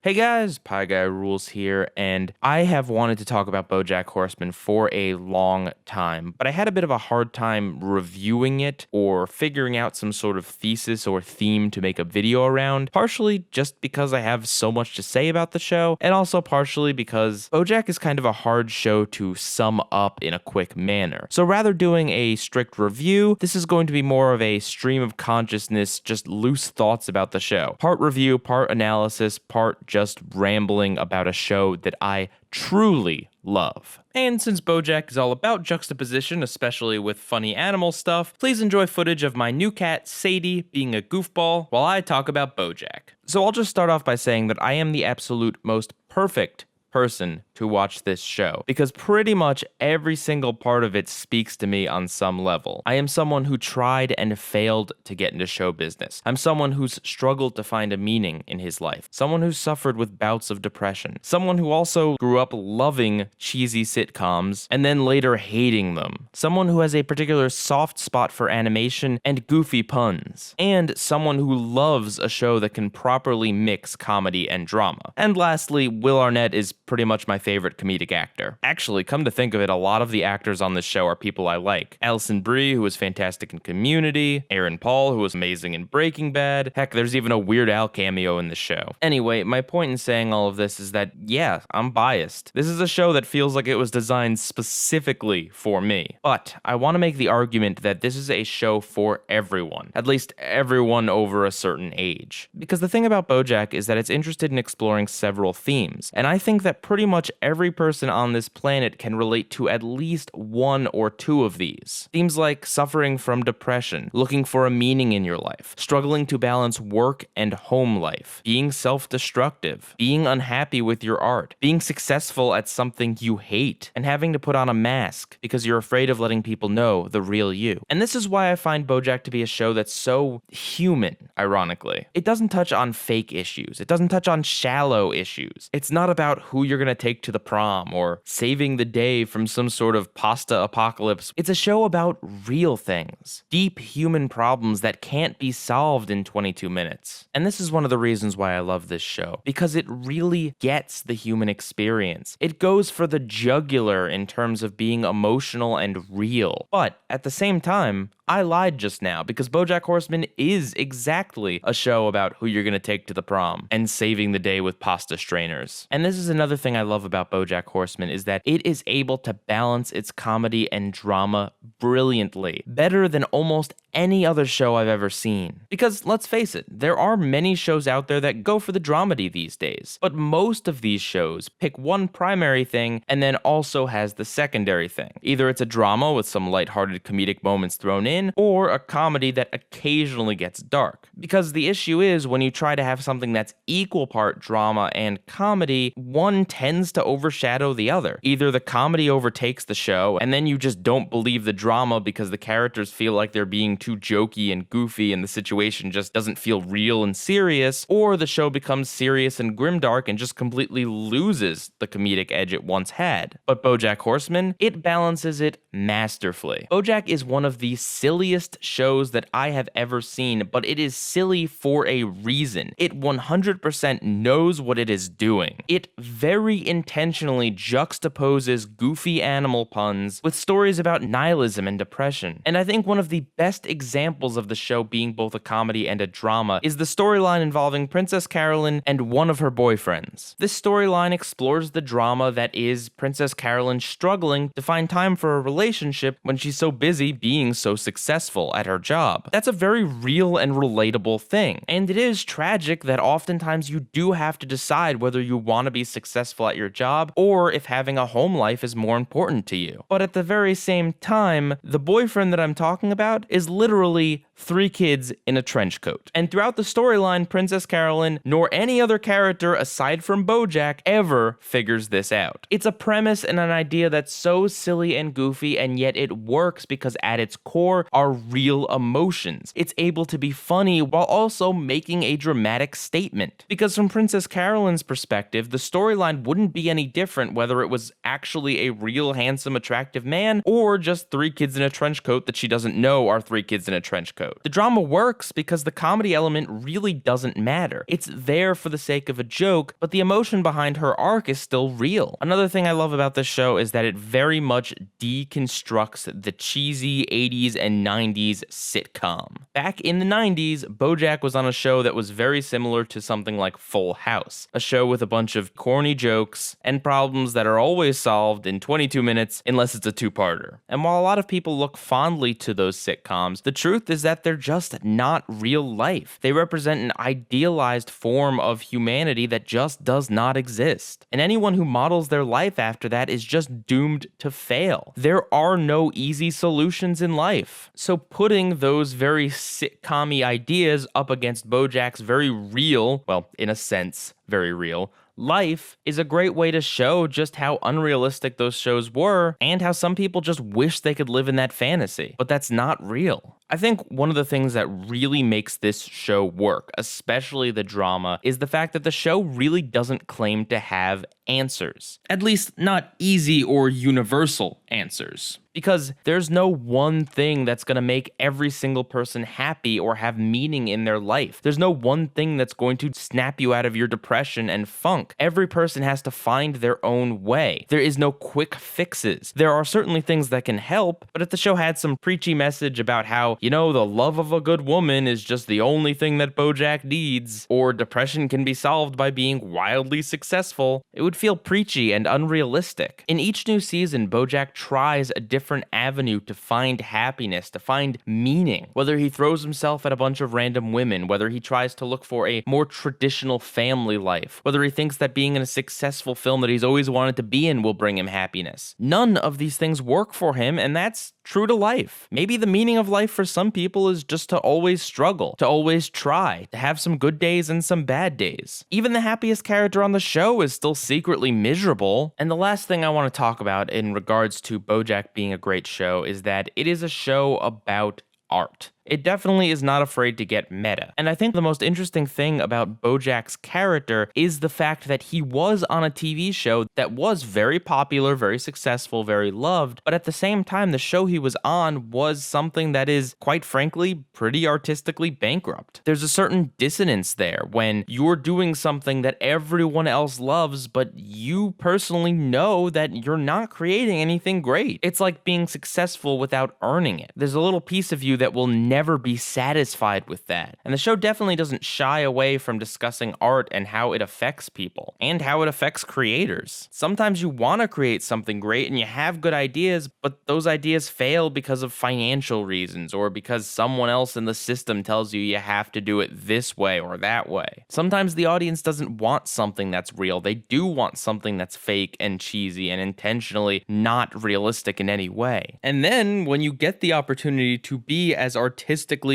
Hey guys, PIEGUYRULZ here, and I have wanted to talk about Bojack Horseman for a long time, but I had a bit of a hard time reviewing it or figuring out some sort of thesis or theme to make a video around, partially just because I have so much to say about the show, and also partially because Bojack is kind of a hard show to sum up in a quick manner. So rather doing a strict review, this is going to be more of a stream of consciousness, just loose thoughts about the show. Part review, part analysis, part just rambling about a show that I truly love. And since Bojack is all about juxtaposition, especially with funny animal stuff, please enjoy footage of my new cat, Sadie, being a goofball while I talk about Bojack. So I'll just start off by saying that I am the absolute most perfect person to watch this show, because pretty much every single part of it speaks to me on some level. I am someone who tried and failed to get into show business. I'm someone who's struggled to find a meaning in his life. Someone who suffered with bouts of depression. Someone who also grew up loving cheesy sitcoms and then later hating them. Someone who has a particular soft spot for animation and goofy puns. And someone who loves a show that can properly mix comedy and drama. And lastly, Will Arnett is pretty much my favorite comedic actor. Actually, come to think of it, a lot of the actors on this show are people I like. Alison Brie, who was fantastic in Community, Erin Paul, who was amazing in Breaking Bad. Heck, there's even a Weird Al cameo in the show. Anyway, my point in saying all of this is that, yeah, I'm biased. This is a show that feels like it was designed specifically for me. But I want to make the argument that this is a show for everyone. At least everyone over a certain age. Because the thing about Bojack is that it's interested in exploring several themes. And I think that pretty much every person on this planet can relate to at least one or two of these. Themes like suffering from depression, looking for a meaning in your life, struggling to balance work and home life, being self-destructive, being unhappy with your art, being successful at something you hate, and having to put on a mask because you're afraid of letting people know the real you. And this is why I find Bojack to be a show that's so human, ironically. It doesn't touch on fake issues. It doesn't touch on shallow issues. It's not about who you're gonna take to the prom or saving the day from some sort of pasta apocalypse. It's a show about real things, deep human problems that can't be solved in 22 minutes. And this is one of the reasons why I love this show, because it really gets the human experience. It goes for the jugular in terms of being emotional and real. But at the same time, I lied just now, because Bojack Horseman is exactly a show about who you're gonna take to the prom and saving the day with pasta strainers. And this is another thing I love about Bojack Horseman, is that it is able to balance its comedy and drama brilliantly, better than almost any other show I've ever seen. Because let's face it, there are many shows out there that go for the dramedy these days, but most of these shows pick one primary thing and then also has the secondary thing. Either it's a drama with some lighthearted comedic moments thrown in, or a comedy that occasionally gets dark. Because the issue is, when you try to have something that's equal part drama and comedy, one tends to overshadow the other. Either the comedy overtakes the show, and then you just don't believe the drama because the characters feel like they're being too jokey and goofy and the situation just doesn't feel real and serious, or the show becomes serious and grimdark and just completely loses the comedic edge it once had. But Bojack Horseman, it balances it masterfully. Bojack is one of the silliest shows that I have ever seen, but it is silly for a reason. It 100% knows what it is doing. It very intentionally juxtaposes goofy animal puns with stories about nihilism and depression. And I think one of the best examples of the show being both a comedy and a drama is the storyline involving Princess Carolyn and one of her boyfriends. This storyline explores the drama that is Princess Carolyn struggling to find time for a relationship when she's so busy being so successful at her job. That's a very real and relatable thing. And it is tragic that oftentimes you do have to decide whether you want to be successful at your job or if having a home life is more important to you. But at the very same time, the boyfriend that I'm talking about is literally 3 kids in a trench coat. And throughout the storyline, Princess Carolyn, nor any other character aside from Bojack, ever figures this out. It's a premise and an idea that's so silly and goofy, and yet it works because at its core are real emotions. It's able to be funny while also making a dramatic statement. Because from Princess Carolyn's perspective, the storyline wouldn't be any different whether it was actually a real handsome attractive man or just 3 kids in a trench coat that she doesn't know are 3 kids in a trench coat. episode. The drama works because the comedy element really doesn't matter. It's there for the sake of a joke, but the emotion behind her arc is still real. Another thing I love about this show is that it very much deconstructs the cheesy 80s and 90s sitcom. Back in the 90s, Bojack was on a show that was very similar to something like Full House, a show with a bunch of corny jokes and problems that are always solved in 22 minutes unless it's a two-parter. And while a lot of people look fondly to those sitcoms, the truth is that they're just not real life. They represent an idealized form of humanity that just does not exist. And anyone who models their life after that is just doomed to fail. There are no easy solutions in life. So putting those very sitcom-y ideas up against Bojack's very real, well, in a sense, very real, life is a great way to show just how unrealistic those shows were and how some people just wish they could live in that fantasy. But that's not real. I think one of the things that really makes this show work, especially the drama, is the fact that the show really doesn't claim to have answers. At least not easy or universal answers. Because there's no one thing that's going to make every single person happy or have meaning in their life. There's no one thing that's going to snap you out of your depression and funk. Every person has to find their own way. There is no quick fixes. There are certainly things that can help, but if the show had some preachy message about how, the love of a good woman is just the only thing that Bojack needs, or depression can be solved by being wildly successful, it would feel preachy and unrealistic. In each new season, Bojack tries a different avenue to find happiness, to find meaning. Whether he throws himself at a bunch of random women, whether he tries to look for a more traditional family life, whether he thinks that being in a successful film that he's always wanted to be in will bring him happiness. None of these things work for him, and that's true to life. Maybe the meaning of life for some people is just to always struggle, to always try, to have some good days and some bad days. Even the happiest character on the show is still secretly miserable. And the last thing I want to talk about in regards to Bojack being a great show is that it is a show about art. It definitely is not afraid to get meta. And I think the most interesting thing about Bojack's character is the fact that he was on a TV show that was very popular, very successful, very loved, but at the same time, the show he was on was something that is, quite frankly, pretty artistically bankrupt. There's a certain dissonance there when you're doing something that everyone else loves, but you personally know that you're not creating anything great. It's like being successful without earning it. There's a little piece of you that will never be satisfied with that. And the show definitely doesn't shy away from discussing art and how it affects people and how it affects creators. Sometimes you want to create something great and you have good ideas, but those ideas fail because of financial reasons or because someone else in the system tells you you have to do it this way or that way. Sometimes the audience doesn't want something that's real. They do want something that's fake and cheesy and intentionally not realistic in any way. And then when you get the opportunity to be as artistically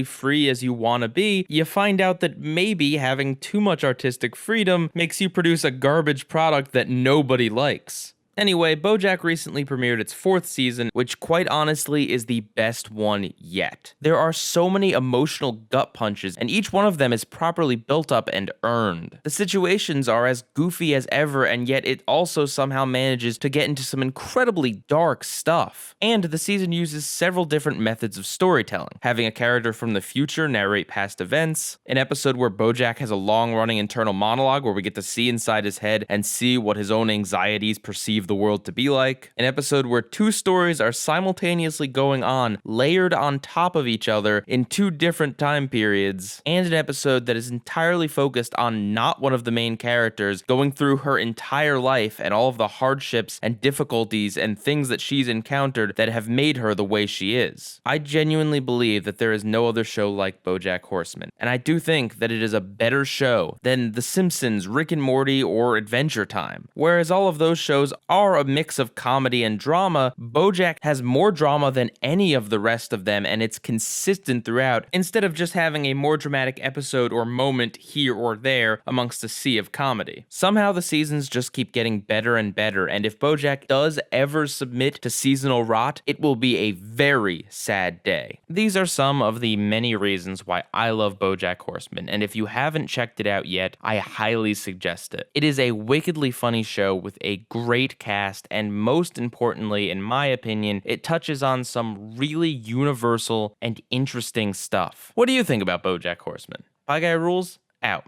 free as you want to be, you find out that maybe having too much artistic freedom makes you produce a garbage product that nobody likes. Anyway, Bojack recently premiered its 4th season, which quite honestly is the best one yet. There are so many emotional gut punches, and each one of them is properly built up and earned. The situations are as goofy as ever, and yet it also somehow manages to get into some incredibly dark stuff. And the season uses several different methods of storytelling, having a character from the future narrate past events, an episode where Bojack has a long-running internal monologue where we get to see inside his head and see what his own anxieties perceive the world to be like, an episode where 2 stories are simultaneously going on, layered on top of each other in 2 different time periods, and an episode that is entirely focused on not one of the main characters going through her entire life and all of the hardships and difficulties and things that she's encountered that have made her the way she is. I genuinely believe that there is no other show like Bojack Horseman, and I do think that it is a better show than The Simpsons, Rick and Morty, or Adventure Time. Whereas all of those shows are a mix of comedy and drama, Bojack has more drama than any of the rest of them, and it's consistent throughout, instead of just having a more dramatic episode or moment here or there amongst a sea of comedy. Somehow the seasons just keep getting better and better, and if Bojack does ever submit to seasonal rot, it will be a very sad day. These are some of the many reasons why I love Bojack Horseman, and if you haven't checked it out yet, I highly suggest it. It is a wickedly funny show with a great cast, and most importantly, in my opinion, it touches on some really universal and interesting stuff. What do you think about Bojack Horseman? Pie Guy Rules, out.